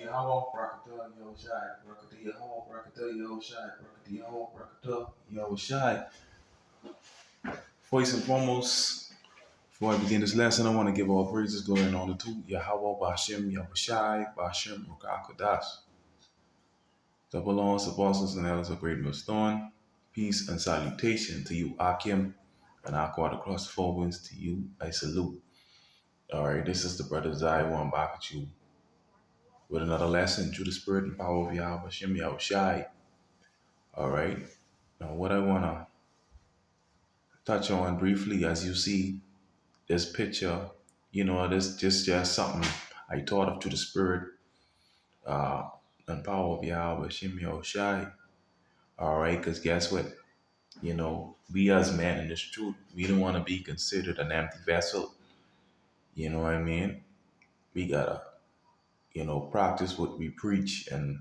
Yahweh, Barakatah, Yahushai, Barakatah, Yahweh, Barakatah, Yahushai, Barakatah, Yahweh, Barakatah, Yahushai. First and foremost, before I begin this lesson, I want to give all praises, glory, and honor to Yahweh, Bashem, Yahushai, Bashem, Rukakadash. Double lawns, apostles, and elders of great millstone. Peace and salutation to you, Akim, and Aquad across the four winds to you. I salute. All right, this is the brother Zai back at you with another lesson through the spirit and power of Yahweh, Bashem, Yahushai. All right. Now, what I want to touch on briefly, as you see this picture, this just something I thought of to the spirit uh, and power of Yahweh, Shem Yahushai. All right, because guess what? We as men in this truth, we don't want to be considered an empty vessel. You know what I mean? We gotta, practice what we preach and,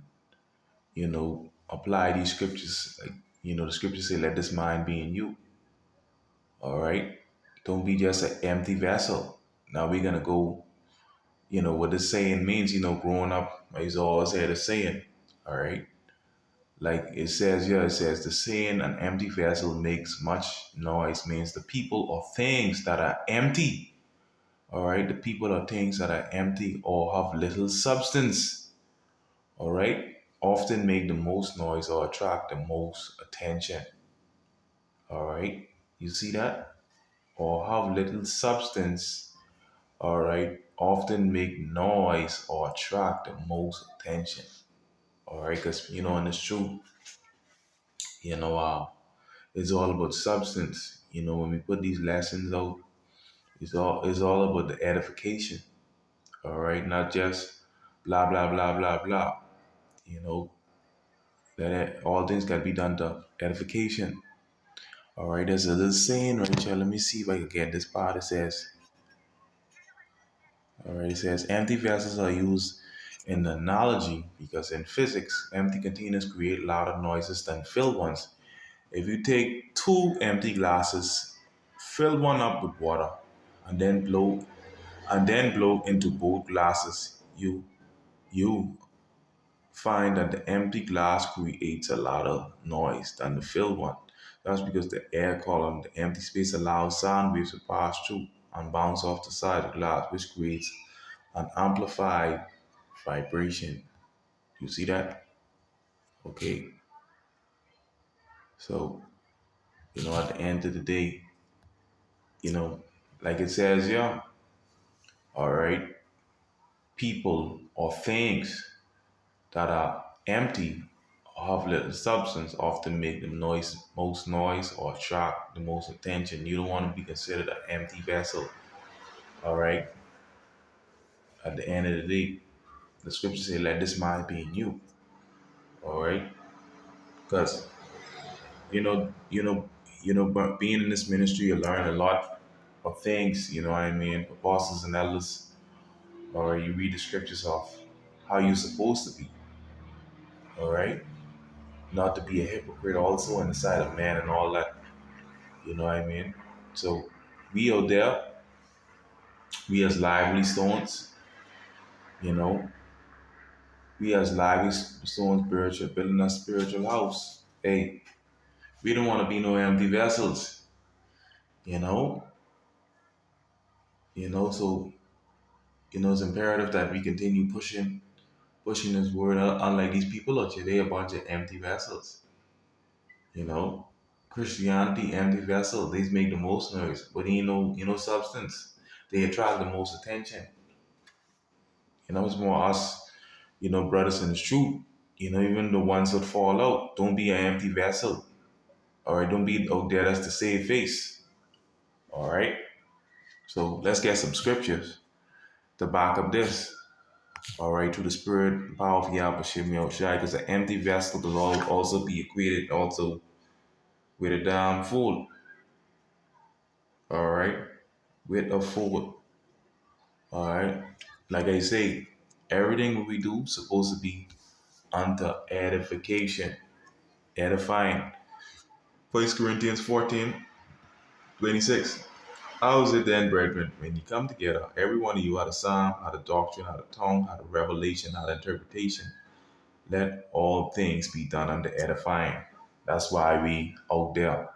apply these scriptures. Like, the scriptures say, let this mind be in you. All right. Don't be just an empty vessel. Now we're gonna go, what the saying means, growing up, I used to always hear the saying, all right. Like it says, it says the saying an empty vessel makes much noise means the people or things that are empty. All right, the people or things that are empty or have little substance, all right, often make the most noise or attract the most attention. All right, you see that? Or have little substance, all right, often make noise or attract the most attention. All right, because in this truth, you know, uh, it's all about substance. When we put these lessons out, it's all about the edification. All right, not just blah blah blah blah blah. You know that all things got to be done to edification. All right, there's a little saying right here. Let me see if I can get this part. It says, all right, it says empty vessels are used in the analogy because in physics, empty containers create louder noises than filled ones. If you take two empty glasses, fill one up with water, and then blow into both glasses, you find that the empty glass creates a louder noise than the filled one. That's because the air column, the empty space, allows sound waves to pass through and bounce off the side of the glass, which creates an amplified vibration. You see that? Okay. So, at the end of the day, you know, like it says, yeah, all right, people or things that are empty or have little substance often make the most noise or attract the most attention. You don't want to be considered an empty vessel. All right. At the end of the day, the scripture say, "Let this mind be in you." All right, because you know, you know, but being in this ministry, you learn a lot of things. You know what I mean? Apostles and elders, or you read the scriptures of how you're supposed to be. All right, not to be a hypocrite also in the sight of man and all that. You know what I mean? So we out there, we as lively stones, you know, we as lively stones, spiritual, building a spiritual house. Hey, we don't want to be no empty vessels, you know, so it's imperative that we continue pushing this word out. Unlike these people out here, they a bunch of empty vessels, you know. Christianity, empty vessel, these make the most noise, but substance. They attract the most attention. It's more us, brothers in the truth. Even the ones that fall out, don't be an empty vessel. All right, don't be out there that's the save face. All right, so let's get some scriptures to back up this. All right, through the spirit and power of Yahweh Shem Yahushai, because an empty vessel will also be equated also with a damn fool. All right, with a fool. All right, like I say, everything we do supposed to be unto edification, edifying. 1 Corinthians 14:26. How is it then, brethren, when you come together, every one of you had a psalm, had a doctrine, had a tongue, had a revelation, had interpretation. Let all things be done under edifying. That's why we out there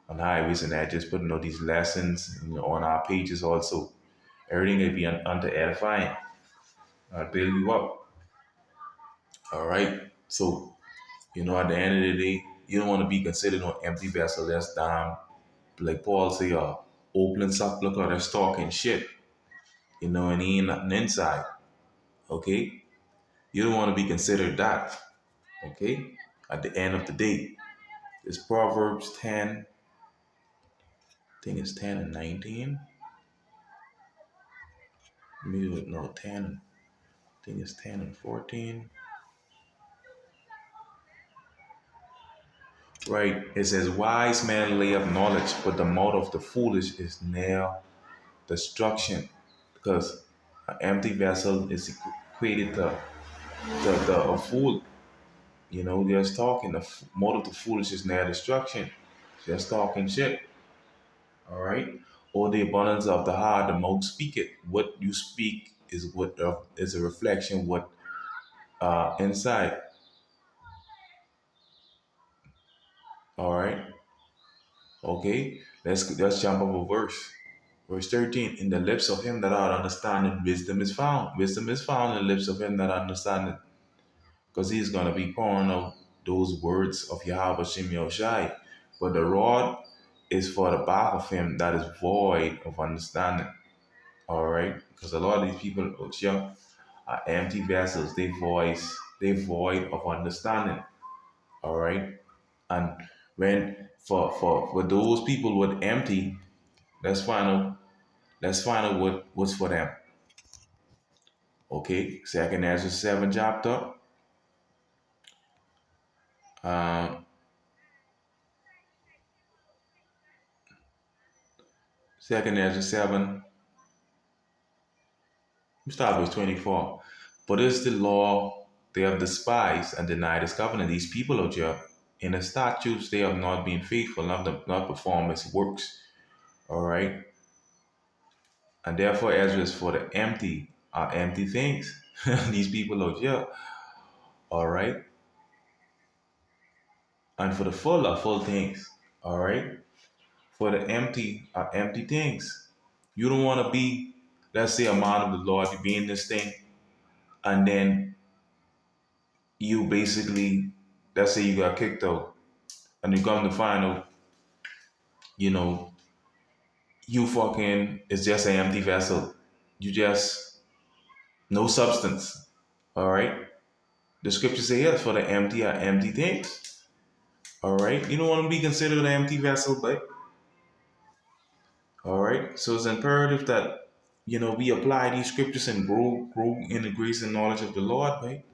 on highways and that just putting all these lessons on our pages also. Everything will be under edifying. Build you up. All right. So, at the end of the day, you don't want to be considered an empty vessel that's down. Like Paul say, open sepulchre that's talking shit, and he ain't nothing inside. Okay? You don't want to be considered that. Okay? At the end of the day. It's Proverbs 10, I think it's 10 and 19. Maybe no 10. I think it's 10 and 14. Right. It says, wise man lay up knowledge, but the mouth of the foolish is near destruction. Because an empty vessel is equated to a fool. Just talking. The mouth of the foolish is near destruction. Just talking shit. All right. Or the abundance of the heart, the mouth speak it. What you speak is what is a reflection what inside. All right. Okay. Let's jump up a verse. Verse 13. In the lips of him that are understanding, wisdom is found. Wisdom is found in the lips of him that understanding, because he's gonna be pouring out those words of Yahweh Shem Yoshai. But the rod is for the back of him that is void of understanding. All right. Because a lot of these people out here are empty vessels. They void of understanding. All right. And when for those people with empty, let's find out what's for them. Okay, Second Ezra 7 chapter. Uh, Second Ezra 7. We start with 24. But it's the law they have despised and denied his covenant. These people out here, in the statutes they have not been faithful, not perform his works. All right. And therefore Ezra is for the empty, empty things. These people out here, all right, and for the full are full things, all right. For the empty are empty things. You don't want to be, let's say, a man of the Lord, you be in this thing, and then you basically, let's say, you got kicked out, and you come to find out, you know, you fucking it's just an empty vessel. You just no substance, all right. The scriptures say yes, for the empty are empty things. All right. You don't want to be considered an empty vessel, but all right. So it's imperative that we apply these scriptures and grow in the grace and knowledge of the Lord, right?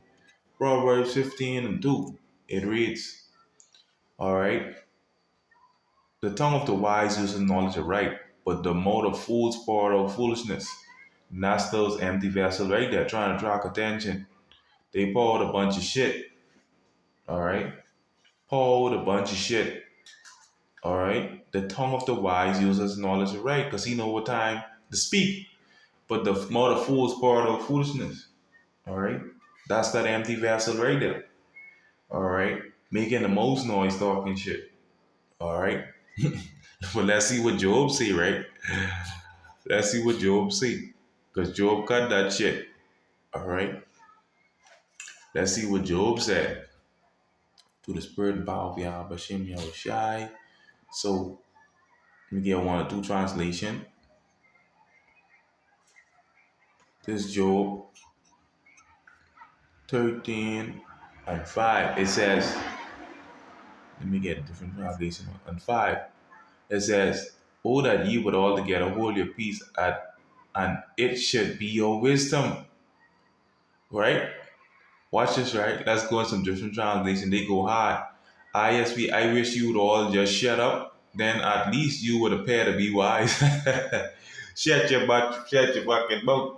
Proverbs 15 and 2. It reads, all right, the tongue of the wise uses knowledge aright, but the mouth of fools pour out foolishness. And that's those empty vessels right there trying to attract attention. They pour out a bunch of shit. All right. Pour out a bunch of shit. All right. The tongue of the wise uses knowledge right because he know what time to speak. But the mouth of fools pour out foolishness. All right. That's that empty vessel right there. All right. Making the most noise talking shit. All right. But let's see what Job say, right? Let's see what Job say. Because Job cut that shit. All right. Let's see what Job said. To the spirit and power of Yahweh Shem Yahushai. So let me get one or two translation. This Job 13 and 5. It says, let me get a different translation on 5. It says, oh, that ye would altogether hold your peace and it should be your wisdom. Right? Watch this, right? Let's go in some different translation. They go hard. ISV, I wish you would all just shut up. Then at least you would appear to be wise. Shut your butt, shut your fucking mouth.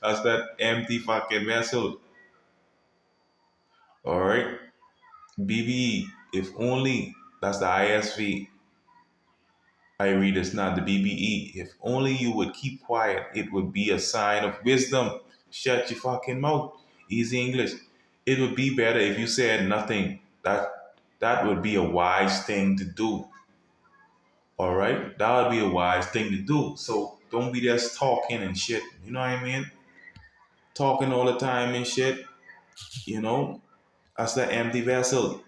That's that empty fucking vessel. Alright? BB, if only, that's the ISV. I read this now, the BBE. If only you would keep quiet, it would be a sign of wisdom. Shut your fucking mouth. Easy English. It would be better if you said nothing. That would be a wise thing to do. All right, that would be a wise thing to do. So don't be just talking and shit. You know what I mean? Talking all the time and shit. You know, that's the empty vessel.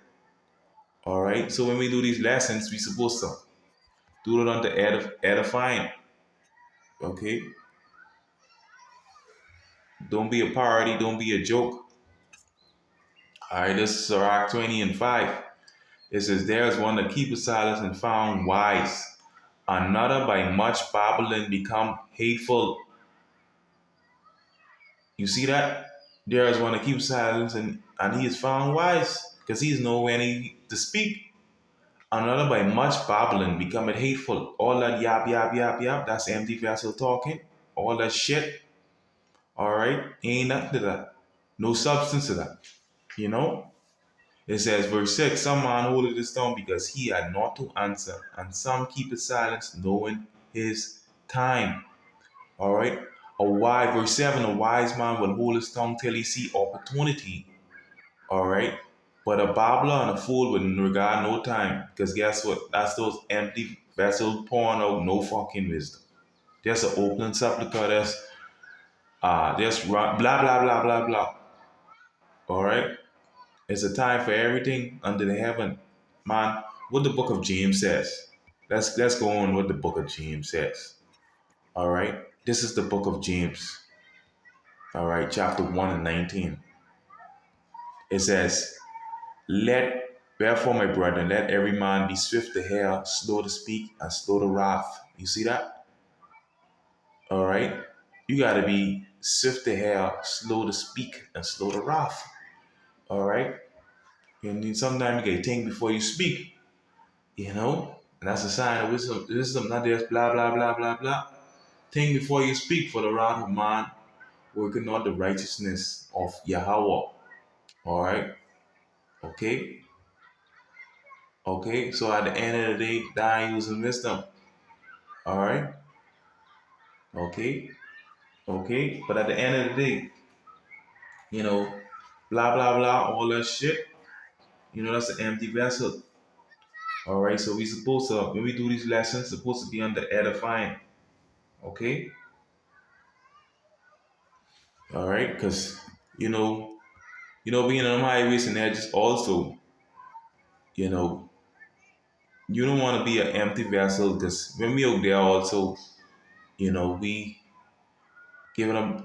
All right. So when we do these lessons, we supposed to do it under edifying. Okay. Don't be a party. Don't be a joke. All right. This is Sirach 20 and 5. It says, "There is one that keepeth silence and found wise. Another by much babbling become hateful." You see that? There is one that keeps silence and he is found wise because he is know when to speak. Another by much babbling become it hateful. All that yap, yap, yap, yap, that's empty vessel talking. All that shit, all right, ain't nothing to that. No substance to that. You know? It says, verse 6, "Some man holdeth his tongue because he had not to answer, and some keep his silence, knowing his time." All right? Verse 7, "A wise man will hold his tongue till he see opportunity." All right? But a babbler and a fool would regard no time, because guess what? That's those empty vessels pouring out no fucking wisdom. Just an open sepulchre, just blah, blah, blah, blah, blah. All right? It's a time for everything under the heaven. Man, what the book of James says. Let's go on what the book of James says. All right? This is the book of James. All right, chapter 1 and 19. It says, "Let Wherefore, my brethren, let every man be swift to hear, slow to speak, and slow to wrath." You see that? All right? You got to be swift to hear, slow to speak, and slow to wrath. All right? You need sometimes you got to think before you speak, you know? And that's a sign of wisdom. Wisdom, not just blah, blah, blah, blah, blah. Think before you speak, for the wrath of man working not the righteousness of Yahweh. All right? Okay? Okay? So at the end of the day, die using wisdom. All right? Okay? Okay? But at the end of the day, you know, blah, blah, blah, all that shit, that's an empty vessel. All right? So we supposed to, when we do these lessons, supposed to be under edifying. Okay? All right? Because, you know, being on highways and edges also, you know, you don't want to be an empty vessel because when we out there also, we giving them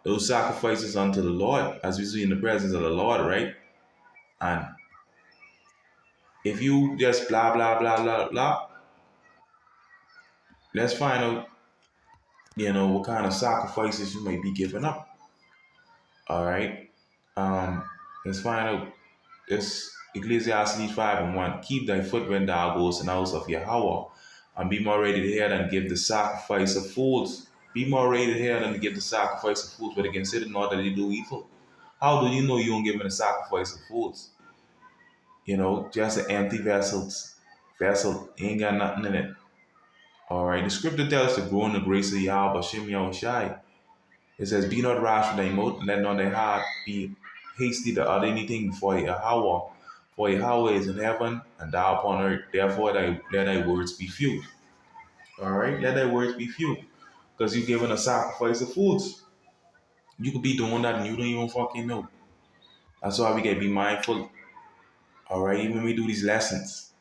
those sacrifices unto the Lord as we see in the presence of the Lord, right? And if you just blah blah blah blah blah, let's find out, what kind of sacrifices you might be giving up. All right. Um, let's find out this Ecclesiastes 5 and 1. "Keep thy foot when thou goest in the house of Yahweh, and be more ready to hear than give the sacrifice of fools." Be more ready to hear than to give the sacrifice of fools, but they consider not that they do evil. How do you know you don't give them the sacrifice of fools? Just an empty vessel ain't got nothing in it. All right. The scripture tells us to grow in the grace of Yahweh Shem Yahushai. It says, "Be not rash with thy mouth, and let not thy heart be hasty to utter anything before Yahweh. For Yahweh is in heaven, and thou upon earth. Therefore, let thy words be few." All right, let thy words be few, because you're giving a sacrifice of foods. You could be doing that, and you don't even fucking know. That's why we gotta be mindful. All right, even when we do these lessons.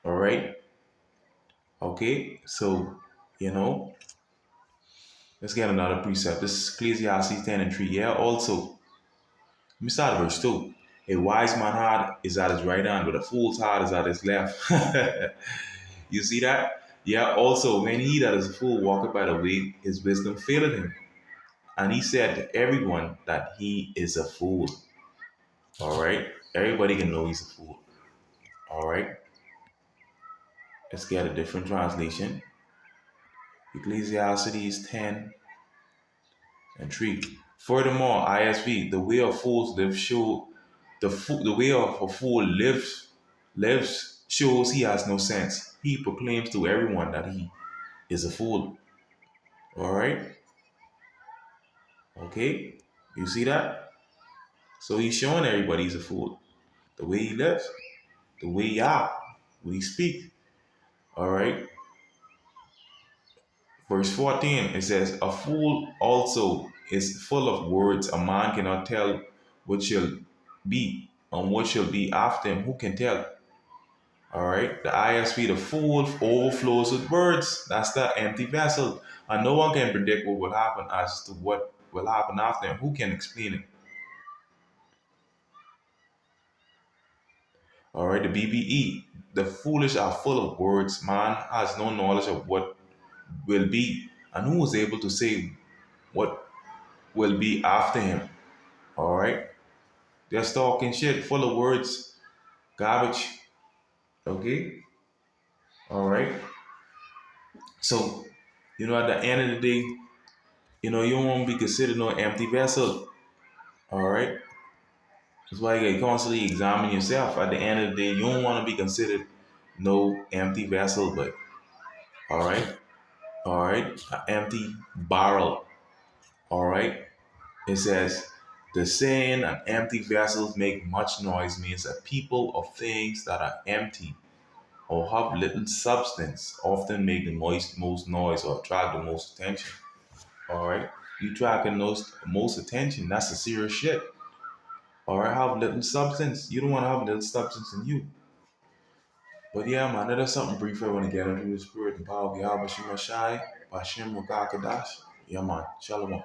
All right, okay. So, you know, let's get another precept. This is Ecclesiastes 10 and 3. Yeah, also. Let me start at verse 2. "A wise man's heart is at his right hand, but a fool's heart is at his left." You see that? Yeah, also, when he that is a fool walketh by the way, his wisdom faileth him. And he said to everyone that he is a fool. All right? Everybody can know he's a fool. All right? Let's get a different translation. Ecclesiastes 10 and 3. "Furthermore, ISV, the way of fools live show the way of a fool lives shows he has no sense. he proclaims to everyone that he is a fool. All right, okay, you see that? So he's showing everybody he's a fool. The way he lives, the way he act, what he speaks. All right. Verse 14, it says, "A fool also is full of words. A man cannot tell what shall be and what shall be after him. Who can tell?" All right. The ISV, the fool overflows with words. That's the empty vessel. And no one can predict what will happen as to what will happen after him. Who can explain it? All right. The BBE, the foolish are full of words. Man has no knowledge of what will be. And who is able to say what will be after him? All right. Just talking shit, full of words, garbage. Okay. All right. So, at the end of the day, you don't want to be considered no empty vessel. All right. That's why you gotta constantly examine yourself. At the end of the day, you don't want to be considered no empty vessel, but all right. All right. An empty barrel. All right. It says, the saying an empty vessels make much noise means that people or things that are empty or have little substance often make the most noise or attract the most attention. All right, you attracting most attention. That's a serious shit. All right, have little substance. You don't want to have little substance in you. But yeah, man, that's something brief I want to get into the spirit and power of Yahweh Shemashai, Bashem Wakakadash. Yeah, man, Shalom.